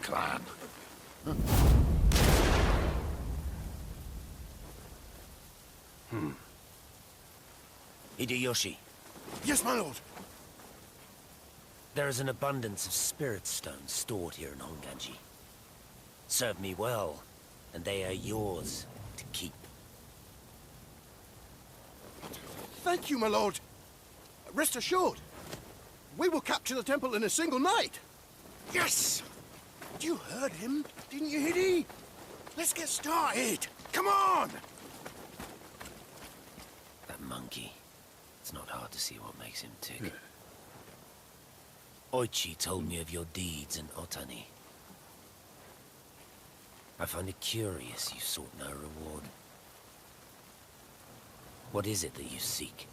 Clan. Hideyoshi, Yes, my lord. there is an abundance of spirit stones stored here in Honganji. Serve me well, and they are yours to keep. Thank you, my lord. Rest assured, we will capture the temple in a single night. Yes! You heard him, didn't you, Hideo? Let's get started. Come on! That monkey. It's not hard to see what makes him tick. Oichi told me of your deeds in Otani. I find it curious you sought no reward. What is it that you seek?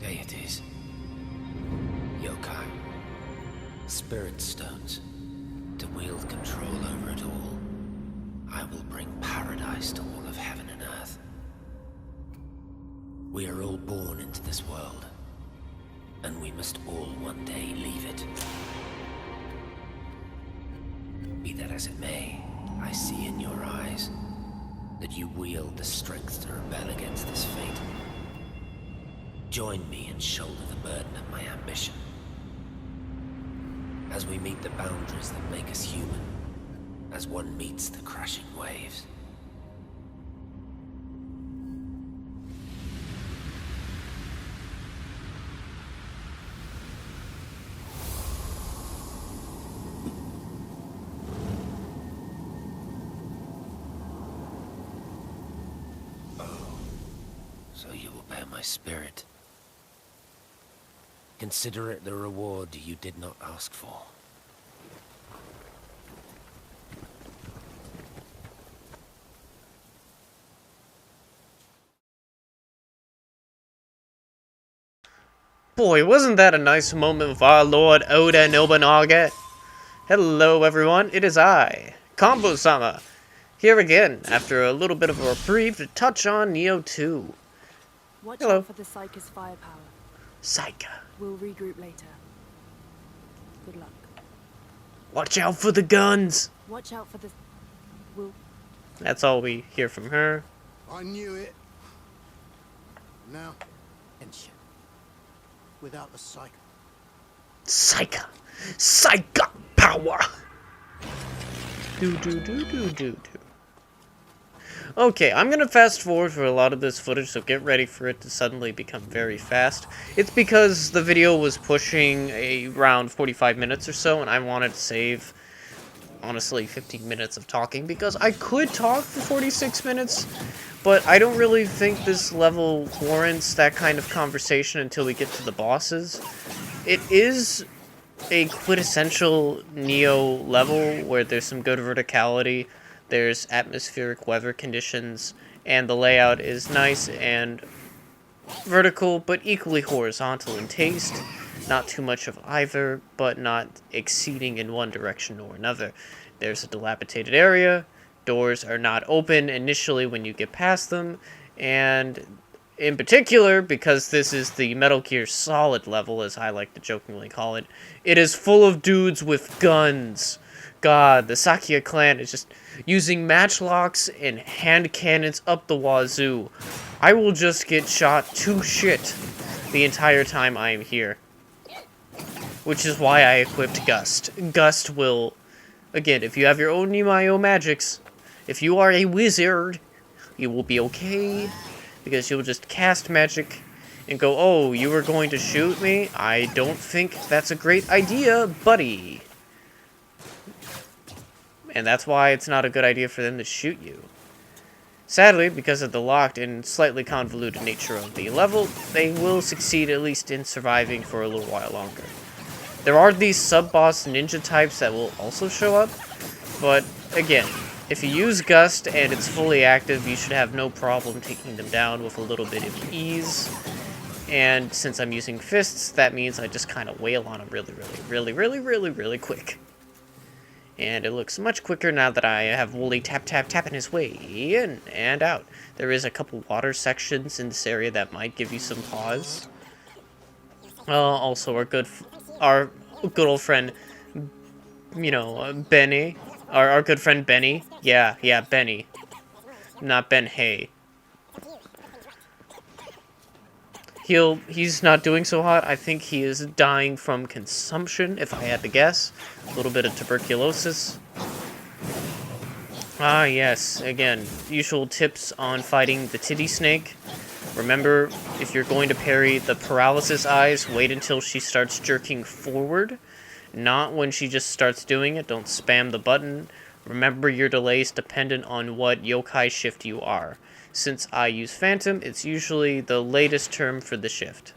Deities. Yokai. Spirit stones. To wield control over it all. I will bring paradise to all of heaven and earth. We are all born into this world, and we must all one day leave it. Be that as it may, I see in your eyes that you wield the strength to rebel against this fate. Join me and shoulder the burden of my ambition. As we meet the boundaries that make us human, as one meets the crashing waves. Oh, so you will bear my spirit. Consider it the reward you did not ask for. Boy, wasn't that a nice moment with our Lord Oda Nobunaga? Hello everyone, it is I, Combo-sama, here again after a little bit of a reprieve to touch on Nioh 2. Watch Hello. out for the Psyker's firepower. Psyker. We'll regroup later. Good luck. Watch out for the guns! Watch out for the... We'll... That's all we hear from her. I knew it. Now, tension. Without the psych. Psyker! Psyker power! Do. Okay, I'm gonna fast forward for a lot of this footage, so get ready for it to suddenly become very fast. It's because the video was pushing around 45 minutes or so, and I wanted to save, honestly, 15 minutes of talking, because I could talk for 46 minutes, but I don't really think this level warrants that kind of conversation until we get to the bosses. It is a quintessential Nioh level where there's some good verticality, there's atmospheric weather conditions, and the layout is nice and vertical, but equally horizontal in taste. not too much of either, but not exceeding in one direction or another. There's a dilapidated area, doors are not open initially when you get past them, and in particular, because this is the Metal Gear Solid level, as I like to jokingly call it, it is full of dudes with guns. God, the Sakia clan is just using matchlocks and hand cannons up the wazoo. I will just get shot to shit the entire time I am here. Which is why I equipped Gust. Gust will, again, if you have your own Nioh magics, if you are a wizard, you will be okay. Because you'll just cast magic and go, oh, you were going to shoot me? I don't think that's a great idea, buddy. And that's why it's not a good idea for them to shoot you. Sadly, because of the locked and slightly convoluted nature of the level, they will succeed at least in surviving for a little while longer. There are these sub-boss ninja types that will also show up, but again, if you use Gust and it's fully active, you should have no problem taking them down with a little bit of ease. And since I'm using fists, that means I just kind of wail on them really quick. And it looks much quicker now that I have Wooly tapping his way in and out. There is a couple water sections in this area that might give you some pause. Also, our good old friend, you know, Benny. Our good friend Benny. Yeah, Benny. Not Ben Hay. He's not doing so hot. I think he is dying from consumption, if I had to guess. A little bit of tuberculosis. Ah, yes. Again, usual tips on fighting the titty snake. Remember, if you're going to parry the paralysis eyes, wait until she starts jerking forward. Not when she just starts doing it. Don't spam the button. Remember, your delay is dependent on what yokai shift you are. Since I use Phantom, it's usually the latest term for the shift.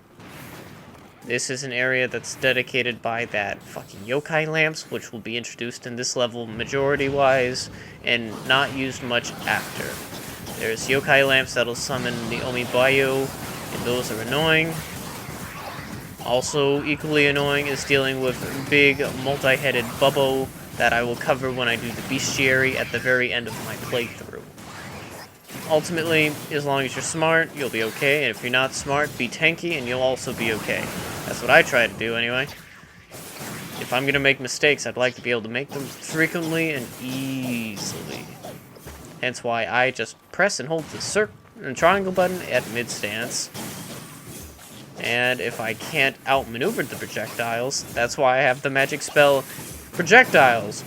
This is an area that's dedicated by that fucking yokai lamps, which will be introduced in this level majority-wise, and not used much after. There's yokai lamps that'll summon the Omibayo, and those are annoying. Also, equally annoying is dealing with big, multi-headed Bubbo that I will cover when I do the bestiary at the very end of my playthrough. Ultimately, as long as you're smart, you'll be okay, and if you're not smart, be tanky and you'll also be okay. That's what I try to do anyway. If I'm gonna make mistakes, I'd like to be able to make them frequently and easily. Hence why I just press and hold the triangle button at mid-stance. And if I can't outmaneuver the projectiles, that's why I have the magic spell Projectiles.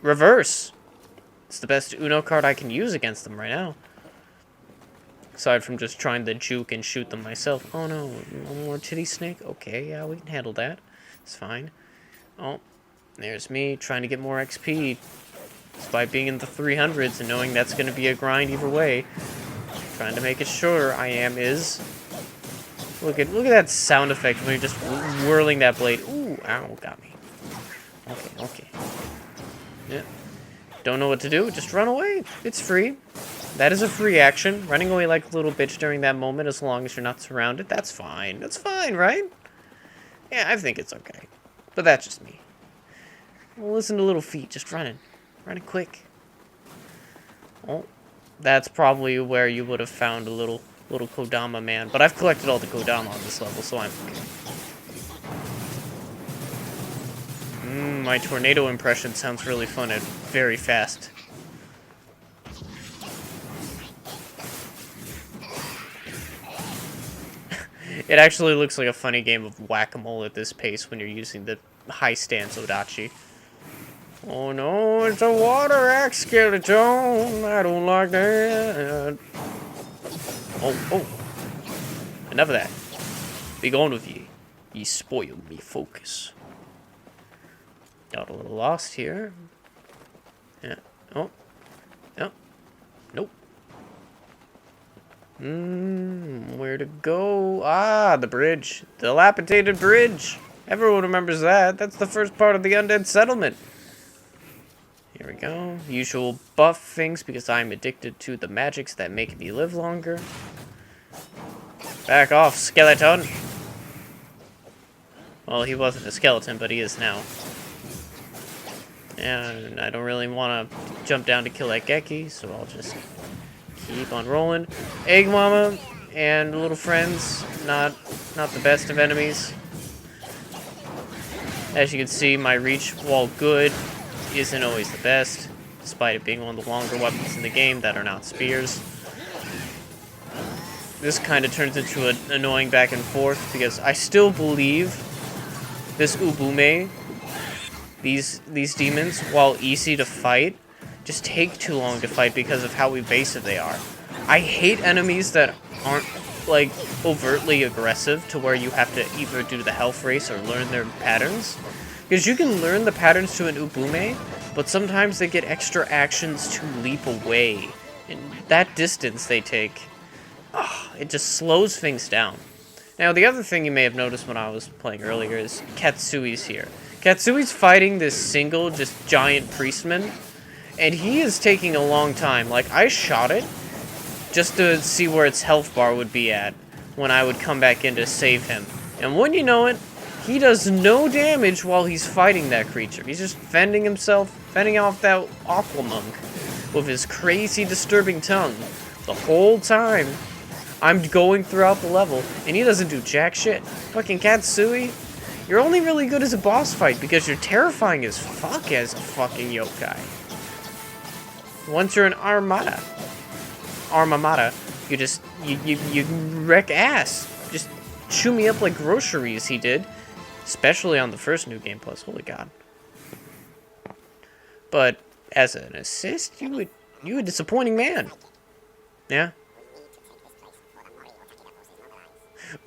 Reverse. It's the best Uno card I can use against them right now. Aside from just trying to juke and shoot them myself. Oh no, one more titty snake? Okay, yeah, we can handle that. It's fine. Oh, there's me trying to get more XP. Despite being in the 300s and knowing that's going to be a grind either way. Trying to make it shorter, I am is. Look at that sound effect when you're just whirling that blade. Ooh, ow, got me. Okay. Yeah. Don't know what to do, just run away. It's free. That is a free action. Running away like a little bitch during that moment, as long as you're not surrounded, that's fine. That's fine, right? Yeah, I think it's okay. But that's just me. Well, listen to little feet, just running. Running quick. Oh, that's probably where you would have found a little Kodama man. But I've collected all the Kodama on this level, so I'm okay. My tornado impression sounds really fun and very fast. It actually looks like a funny game of whack-a-mole at this pace when you're using the high stance Odachi. Oh no, it's a water axe skeleton. I don't like that. Oh. Enough of that. Be going with ye. Ye spoiled me focus. Got a little lost here. Yeah. Oh. Yep. Nope. Where to go? Ah, the bridge. The dilapidated bridge. Everyone remembers that. That's the first part of the undead settlement. Here we go. Usual buff things because I'm addicted to the magics that make me live longer. Back off, skeleton. Well, he wasn't a skeleton, but he is now. And I don't really want to jump down to kill that Geki, so I'll just keep on rolling. Egg Mama and little friends, not the best of enemies. As you can see, my reach, while good, isn't always the best, despite it being one of the longer weapons in the game that are not spears. This kind of turns into an annoying back and forth, because I still believe this Ubume, these demons, while easy to fight, just take too long to fight because of how evasive they are. I hate enemies that aren't, like, overtly aggressive to where you have to either do the health race or learn their patterns. Because you can learn the patterns to an Ubume, but sometimes they get extra actions to leap away. And that distance they take, it just slows things down. Now, the other thing you may have noticed when I was playing earlier is Katsui's here. Katsui's fighting this single, just giant priestman, and he is taking a long time. Like, I shot it just to see where its health bar would be at when I would come back in to save him. And when you know it, he does no damage while he's fighting that creature. He's just fending off that Aquamonk with his crazy, disturbing tongue the whole time. I'm going throughout the level, and he doesn't do jack shit. Fucking Katsui, you're only really good as a boss fight because you're terrifying as fuck as a fucking yokai. Once you're an Armada, you wreck ass. Just chew me up like groceries, he did. Especially on the first New Game Plus, holy god. But as an assist, you a disappointing man. Yeah?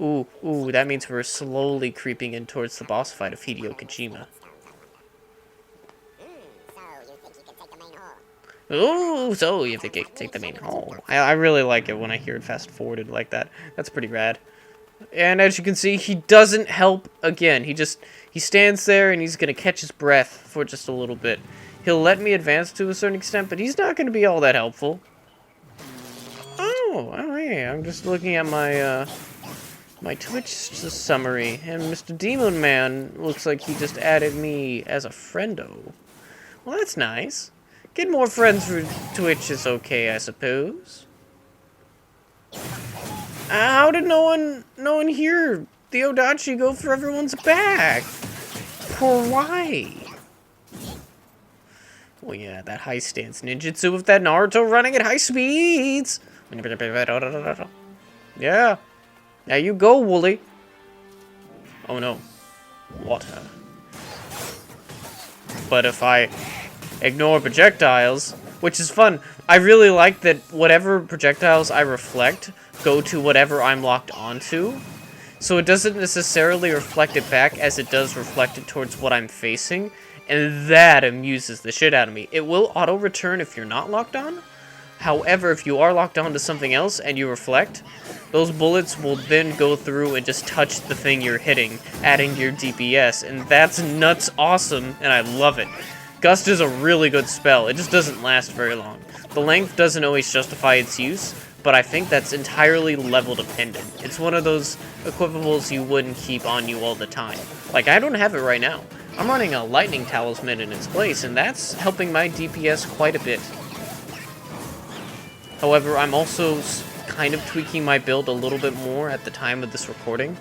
Ooh, that means we're slowly creeping in towards the boss fight of Hideo Kojima. Ooh, so you think you can take the main hall. I really like it when I hear it fast-forwarded like that. That's pretty rad. And as you can see, he doesn't help again. He stands there and he's going to catch his breath for just a little bit. He'll let me advance to a certain extent, but he's not going to be all that helpful. Oh, yeah, I'm just looking at my my Twitch summary, and Mr. Demon Man looks like he just added me as a friendo. Well, that's nice. Get more friends for Twitch is okay, I suppose. How did no one hear the Odachi go for everyone's back? For why? Well, yeah, that high stance ninjutsu with that Naruto running at high speeds. Yeah. Now you go, Wooly. Oh no. Water. But if I ignore projectiles, which is fun, I really like that whatever projectiles I reflect go to whatever I'm locked onto. So it doesn't necessarily reflect it back as it does reflect it towards what I'm facing. And that amuses the shit out of me. It will auto-return if you're not locked on. However, if you are locked on to something else and you reflect, those bullets will then go through and just touch the thing you're hitting, adding to your DPS. And that's nuts awesome, and I love it. Gust is a really good spell. It just doesn't last very long. The length doesn't always justify its use, but I think that's entirely level dependent. It's one of those equipables you wouldn't keep on you all the time. Like, I don't have it right now. I'm running a lightning talisman in its place, and that's helping my DPS quite a bit. However, I'm also kind of tweaking my build a little bit more at the time of this recording.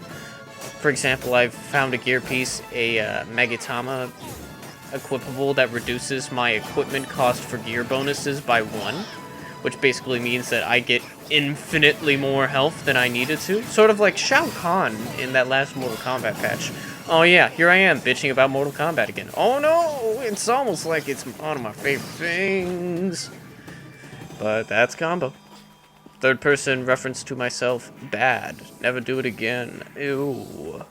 For example, I've found a gear piece, a Magatama equipable that reduces my equipment cost for gear bonuses by 1, which basically means that I get infinitely more health than I needed to. Sort of like Shao Kahn in that last Mortal Kombat patch. Oh yeah, here I am, bitching about Mortal Kombat again. Oh no, it's almost like it's one of my favorite things. But that's combo. Third person reference to myself, bad. Never do it again. Ew.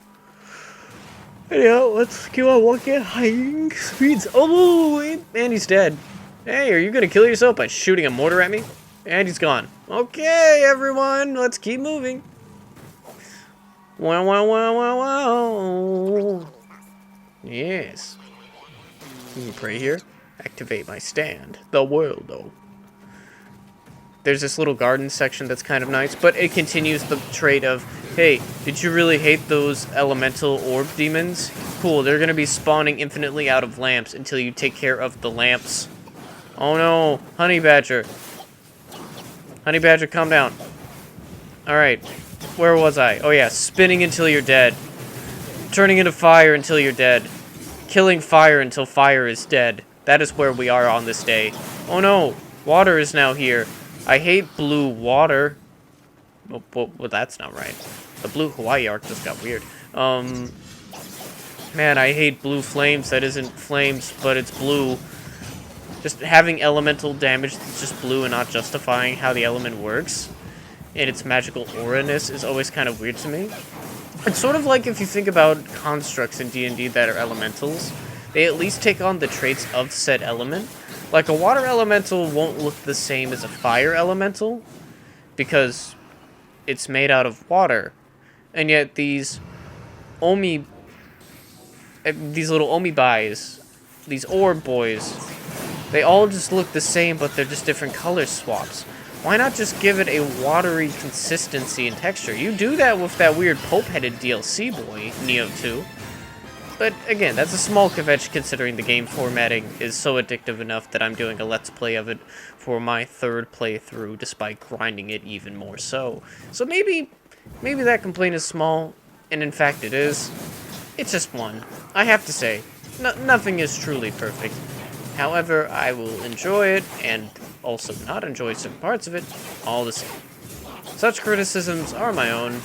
Anyhow, let's keep on walking at high speeds. Oh, and he's dead. Hey, are you gonna kill yourself by shooting a mortar at me? And he's gone. Okay, everyone, let's keep moving. Wow, wow, wow, wow, wow. Yes. Can you pray here? Activate my stand. The world, though. There's this little garden section that's kind of nice, but it continues the trait of Hey, did you really hate those elemental orb demons? Cool, they're gonna be spawning infinitely out of lamps until you take care of the lamps. Oh no, Honey Badger. Honey Badger, calm down. Alright, where was I? Oh yeah, spinning until you're dead. Turning into fire until you're dead. Killing fire until fire is dead. That is where we are on this day. Oh no, water is now here. I hate blue water. Well, that's not right. The blue Hawaii arc just got weird. Man, I hate blue flames. That isn't flames, but it's blue. Just having elemental damage that's just blue and not justifying how the element works and its magical aura-ness is always kind of weird to me. It's sort of like if you think about constructs in D&D that are elementals, they at least take on the traits of said element. Like a water elemental won't look the same as a fire elemental because it's made out of water. And yet these little Omibais, these orb boys, they all just look the same, but they're just different color swaps. Why not just give it a watery consistency and texture? You do that with that weird Pope-headed DLC boy, Nioh 2. But again, that's a small kvetch considering the game formatting is so addictive enough that I'm doing a Let's Play of it for my third playthrough, despite grinding it even more so. So maybe that complaint is small, and in fact it is. It's just one. I have to say, nothing is truly perfect. However, I will enjoy it, and also not enjoy certain parts of it, all the same. Such criticisms are my own,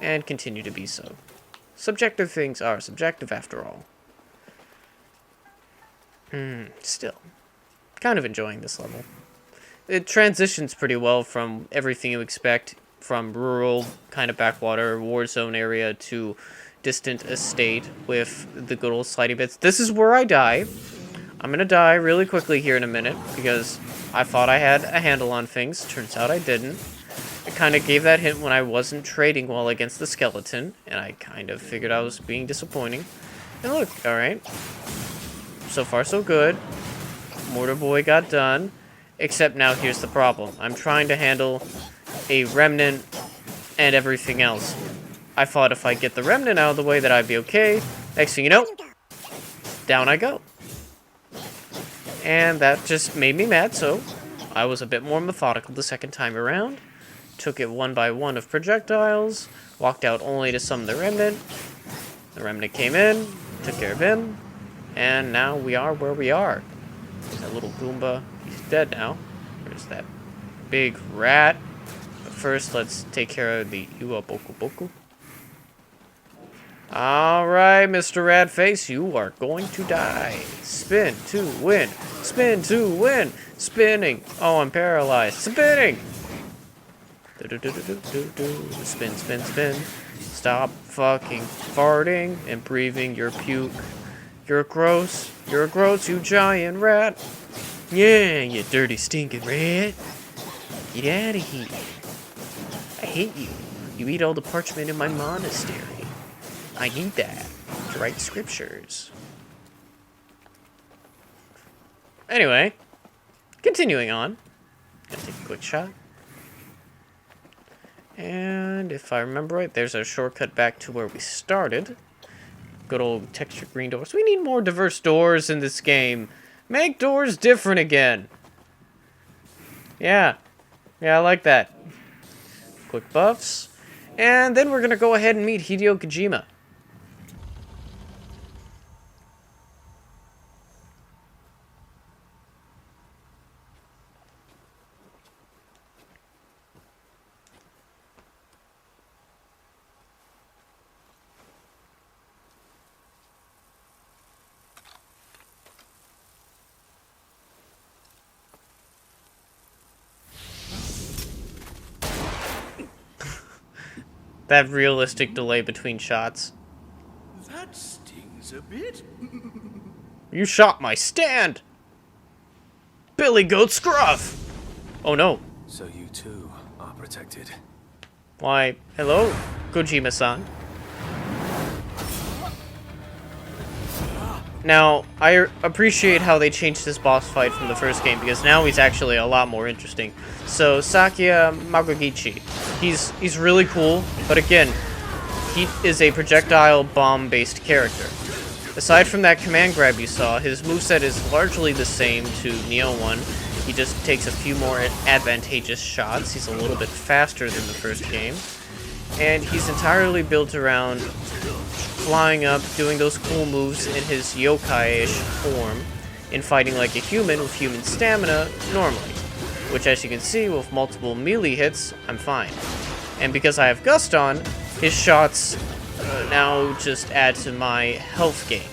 and continue to be so. Subjective things are subjective after all. Still, kind of enjoying this level. It transitions pretty well from everything you expect from rural, kind of backwater, war zone area to distant estate with the good old slidey bits. This is where I die. I'm gonna die really quickly here in a minute because I thought I had a handle on things. Turns out I didn't. I kind of gave that hint when I wasn't trading well against the skeleton, and I kind of figured I was being disappointing. And look, alright. So far so good. Mortar Boy got done. Except now here's the problem. I'm trying to handle a remnant and everything else. I thought if I get the remnant out of the way that I'd be okay. Next thing you know, down I go. And that just made me mad, so I was a bit more methodical the second time around. Took it one by one of projectiles, walked out only to summon the remnant. The remnant came in, took care of him, and now we are where we are. There's that little Goomba. He's dead now. There's that big rat. But first, let's take care of the Iwa Boku Boku. Alright, Mr. Ratface, you are going to die. Spin to win. Spin to win. Spinning. Oh, I'm paralyzed. Spinning. Spin, spin, spin. Stop fucking farting and breathing your puke. You're gross. You're gross, you giant rat. Yeah, you dirty stinking rat. Get out of here. I hate you. You eat all the parchment in my monastery. I need that to write scriptures. Anyway, continuing on. Gonna take a quick shot. And if I remember right, there's our shortcut back to where we started. Good old textured green doors. We need more diverse doors in this game. Make doors different again. Yeah. Yeah, I like that. Quick buffs. And then we're gonna go ahead and meet Hideo Kojima. That realistic delay between shots. That stings a bit. You shot my stand! Billy Goat Scruff! Oh no. So you too are protected. Why, hello, Kojima-san. Now, I appreciate how they changed this boss fight from the first game, because now he's actually a lot more interesting. So, Sakia Magagichi. He's really cool, but again, he is a projectile bomb-based character. Aside from that command grab you saw, his moveset is largely the same to Nioh 1. He just takes a few more advantageous shots. He's a little bit faster than the first game. And he's entirely built around flying up, doing those cool moves in his yokai-ish form, and fighting like a human with human stamina normally. Which, as you can see, with multiple melee hits, I'm fine. And because I have Gust on, his shots now just add to my health gain.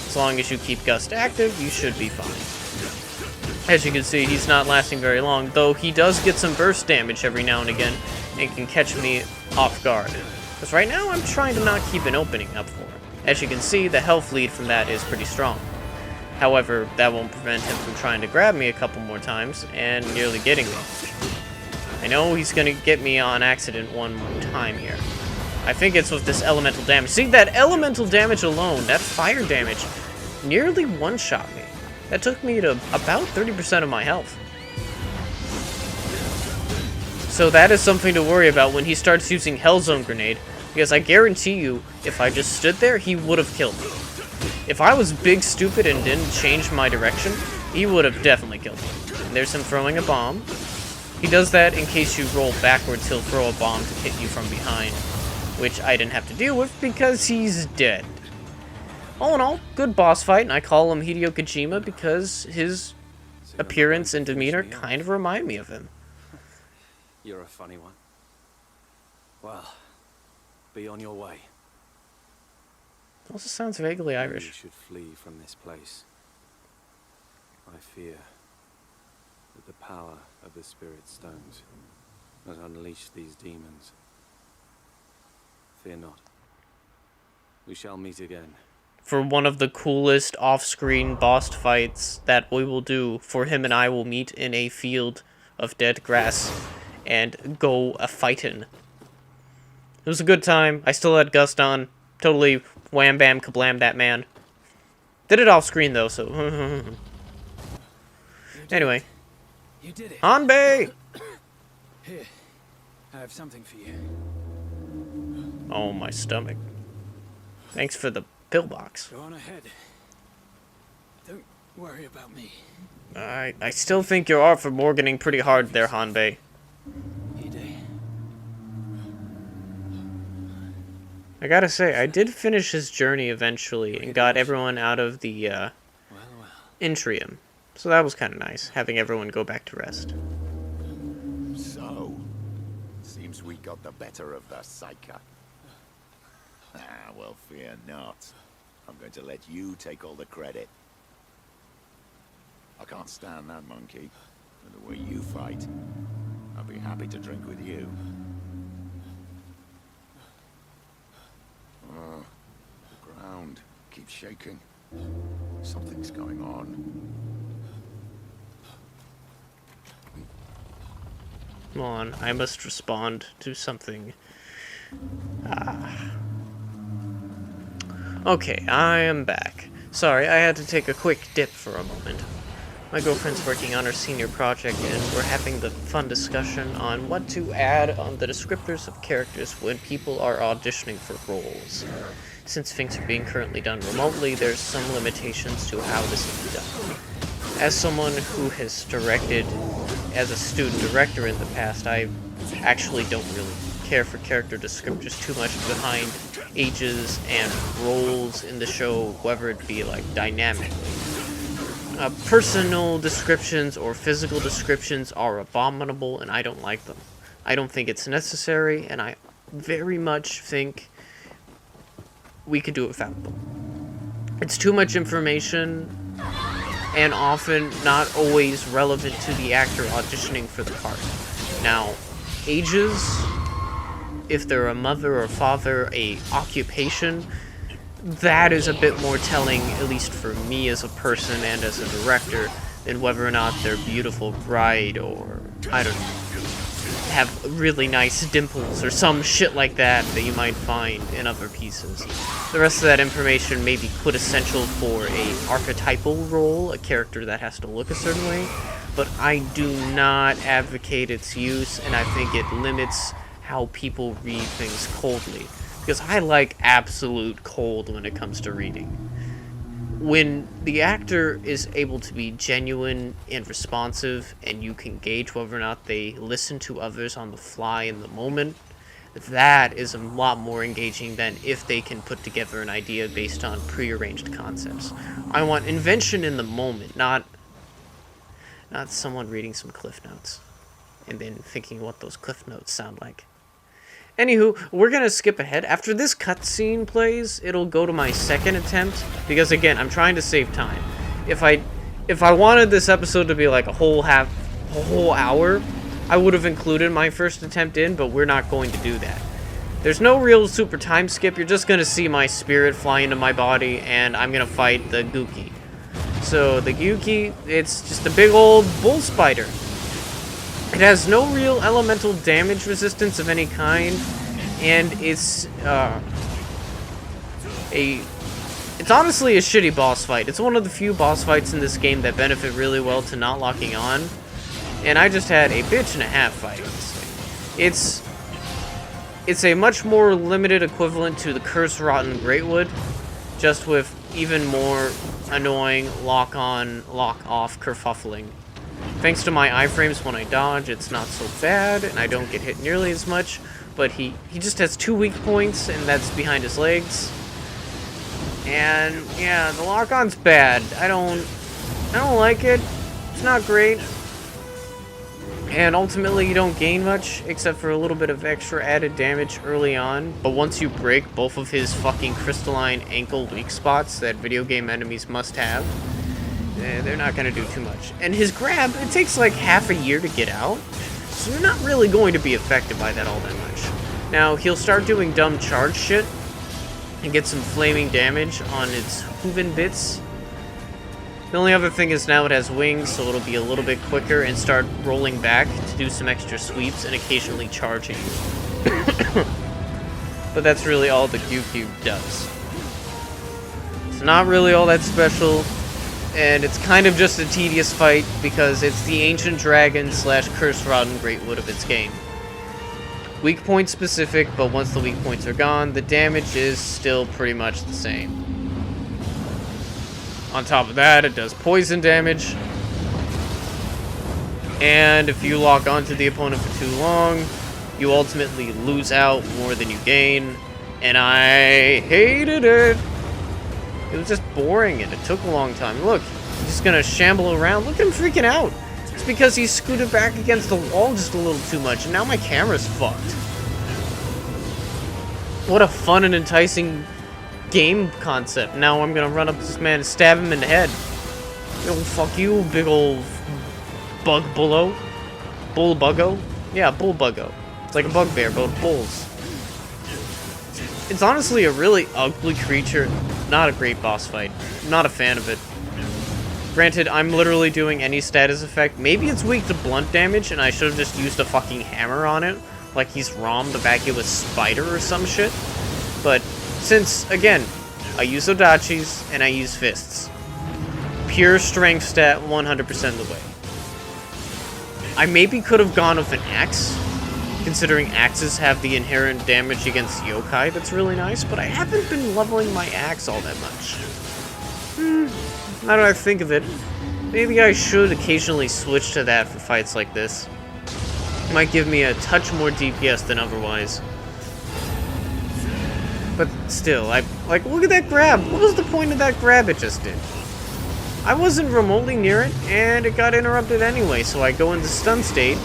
As long as you keep Gust active, you should be fine. As you can see, he's not lasting very long, though he does get some burst damage every now and again, and can catch me off guard. Because right now, I'm trying to not keep an opening up for him. As you can see, the health lead from that is pretty strong. However, that won't prevent him from trying to grab me a couple more times, and nearly getting me. I know he's gonna get me on accident one more time here. I think it's with this elemental damage. See, that elemental damage alone, that fire damage, nearly one-shot me. That took me to about 30% of my health. So that is something to worry about when he starts using Hellzone Grenade, because I guarantee you, if I just stood there, he would have killed me. If I was big stupid and didn't change my direction, he would have definitely killed me. And there's him throwing a bomb. He does that in case you roll backwards, he'll throw a bomb to hit you from behind, which I didn't have to deal with because he's dead. All in all, good boss fight, and I call him Hideo Kojima because his appearance and demeanor kind of remind me of him. You're a funny one. Well, be on your way. Also sounds vaguely You Irish. should flee from this place. I fear that the power of the Spirit Stones has unleashed these demons. Fear not. We shall meet again. For one of the coolest off-screen boss fights that we will do, for him and I will meet in a field of dead grass and go a-fightin'. It was a good time. I still had Gust on. Totally wham bam kablam that man. Did it off-screen though, so... Anyway. You did it. Hanbei! Here, I have something for you. Oh, my stomach. Thanks for the pillbox. Go on ahead. Don't worry about me. I still think you're Arthur Morganing pretty hard there, Hanbei. Hideo. I gotta say, I did finish his journey eventually and got everyone out of the Well. Intrium. So that was kind of nice, having everyone go back to rest. So, seems we got the better of the Psyker. Ah, well, fear not. I'm going to let you take all the credit. I can't stand that monkey, and the way you fight. I'll be happy to drink with you. The ground keeps shaking. Something's going on. Come on, I must respond to something. Okay, I am back. Sorry, I had to take a quick dip for a moment. My girlfriend's working on her senior project, and we're having the fun discussion on what to add on the descriptors of characters when people are auditioning for roles. Since things are being currently done remotely, there's some limitations to how this can be done. As someone who has directed as a student director in the past, I actually don't really care for character descriptors too much behind ages and roles in the show, whether it be like dynamically. Personal descriptions or physical descriptions are abominable, and I don't like them. I don't think it's necessary, and I very much think we could do it without them. It's too much information, and often not always relevant to the actor auditioning for the part. Now, ages, if they're a mother or father, a occupation, that is a bit more telling, at least for me as a person and as a director, than whether or not they're beautiful bride or, I don't know, have really nice dimples or some shit like that that you might find in other pieces. The rest of that information may be quintessential for a archetypal role, a character that has to look a certain way, but I do not advocate its use, and I think it limits how people read things coldly. because I like absolute cold when it comes to reading. When the actor is able to be genuine and responsive, and you can gauge whether or not they listen to others on the fly in the moment, that is a lot more engaging than if they can put together an idea based on prearranged concepts. I want invention in the moment, not someone reading some cliff notes and then thinking what those cliff notes sound like. Anywho, we're gonna skip ahead. After this cutscene plays, it'll go to my second attempt, because again, I'm trying to save time. If I wanted this episode to be like a whole hour, I would have included my first attempt in, but we're not going to do that. There's no real super time skip. You're just gonna see my spirit fly into my body, and I'm gonna fight the Gookie. So the Gookie, it's just a big old bull spider. It has no real elemental damage resistance of any kind, and it's honestly a shitty boss fight. It's one of the few boss fights in this game that benefit really well to not locking on, and I just had a bitch and a half fight, honestly. It's a much more limited equivalent to the Curse Rotten Greatwood, just with even more annoying lock-on, lock-off kerfuffling. Thanks to my iframes when I dodge, it's not so bad, and I don't get hit nearly as much, but he just has 2 weak points, and that's behind his legs. And yeah, the lock-on's bad. I don't like it. It's not great. And ultimately you don't gain much, except for a little bit of extra added damage early on. But once you break both of his fucking crystalline ankle weak spots that video game enemies must have, they're not going to do too much. And his grab, it takes like half a year to get out, so you're not really going to be affected by that all that much. Now, he'll start doing dumb charge shit and get some flaming damage on its hooven bits. The only other thing is now it has wings, so it'll be a little bit quicker and start rolling back to do some extra sweeps and occasionally charging. But that's really all the Q does. It's not really all that special. And it's kind of just a tedious fight because it's the Ancient Dragon / Curse Rotten Greatwood of its game. Weak point specific, but once the weak points are gone, the damage is still pretty much the same. On top of that, it does poison damage. And if you lock onto the opponent for too long, you ultimately lose out more than you gain. And I hated it. It was just boring and it took a long time. Look, he's just gonna shamble around. Look at him freaking out. It's because he scooted back against the wall just a little too much and now my camera's fucked. What a fun and enticing game concept. Now I'm gonna run up to this man and stab him in the head. Yo, fuck you, big old bug bullo. Bull buggo? Yeah, bull buggo. It's like a bugbear, but with bulls. It's honestly a really ugly creature. Not a great boss fight. I'm not a fan of it. Granted, I'm literally doing any status effect. Maybe it's weak to blunt damage, and I should have just used a fucking hammer on it. Like he's Rom, the vacuous spider or some shit. But since, again, I use Odachis and I use fists. Pure strength stat 100% of the way. I maybe could have gone with an axe, considering axes have the inherent damage against yokai that's really nice, but I haven't been leveling my axe all that much. Now that I think of it, maybe I should occasionally switch to that for fights like this. It might give me a touch more DPS than otherwise. But still, like, look at that grab! What was the point of that grab it just did? I wasn't remotely near it, and it got interrupted anyway, so I go into stun state,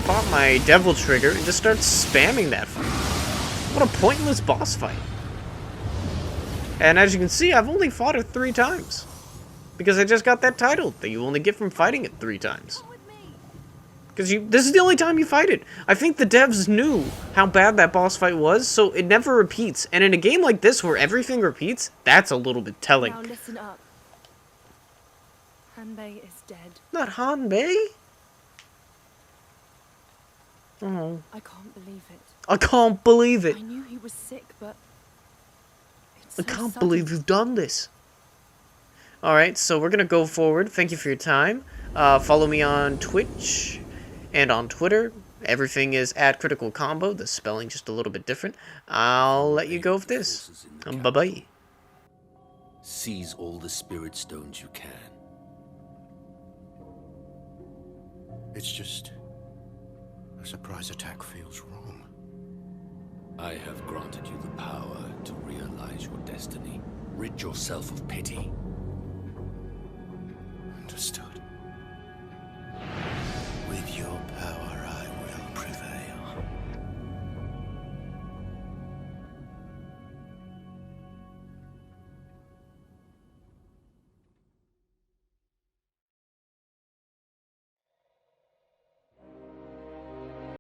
pop my devil trigger, and just start spamming that fight. What a pointless boss fight. And as you can see, I've only fought it 3 times. Because I just got that title that you only get from fighting it 3 times. Because this is the only time you fight it. I think the devs knew how bad that boss fight was, so it never repeats. And in a game like this where everything repeats, that's a little bit telling. Now listen up. Hanbei is dead. Not Hanbei? Oh. I can't believe it. I can't believe it. I knew he was sick, but it's I so can't sudden. believe you've done this. Alright, so we're going to go forward. Thank you for your time. Follow me on Twitch and on Twitter. Everything is at CriticalCombo. The spelling just a little bit different. I'll let you go with this. Bye-bye. Seize all the spirit stones you can. It's just... a surprise attack feels wrong. I have granted you the power to realize your destiny. Rid yourself of pity.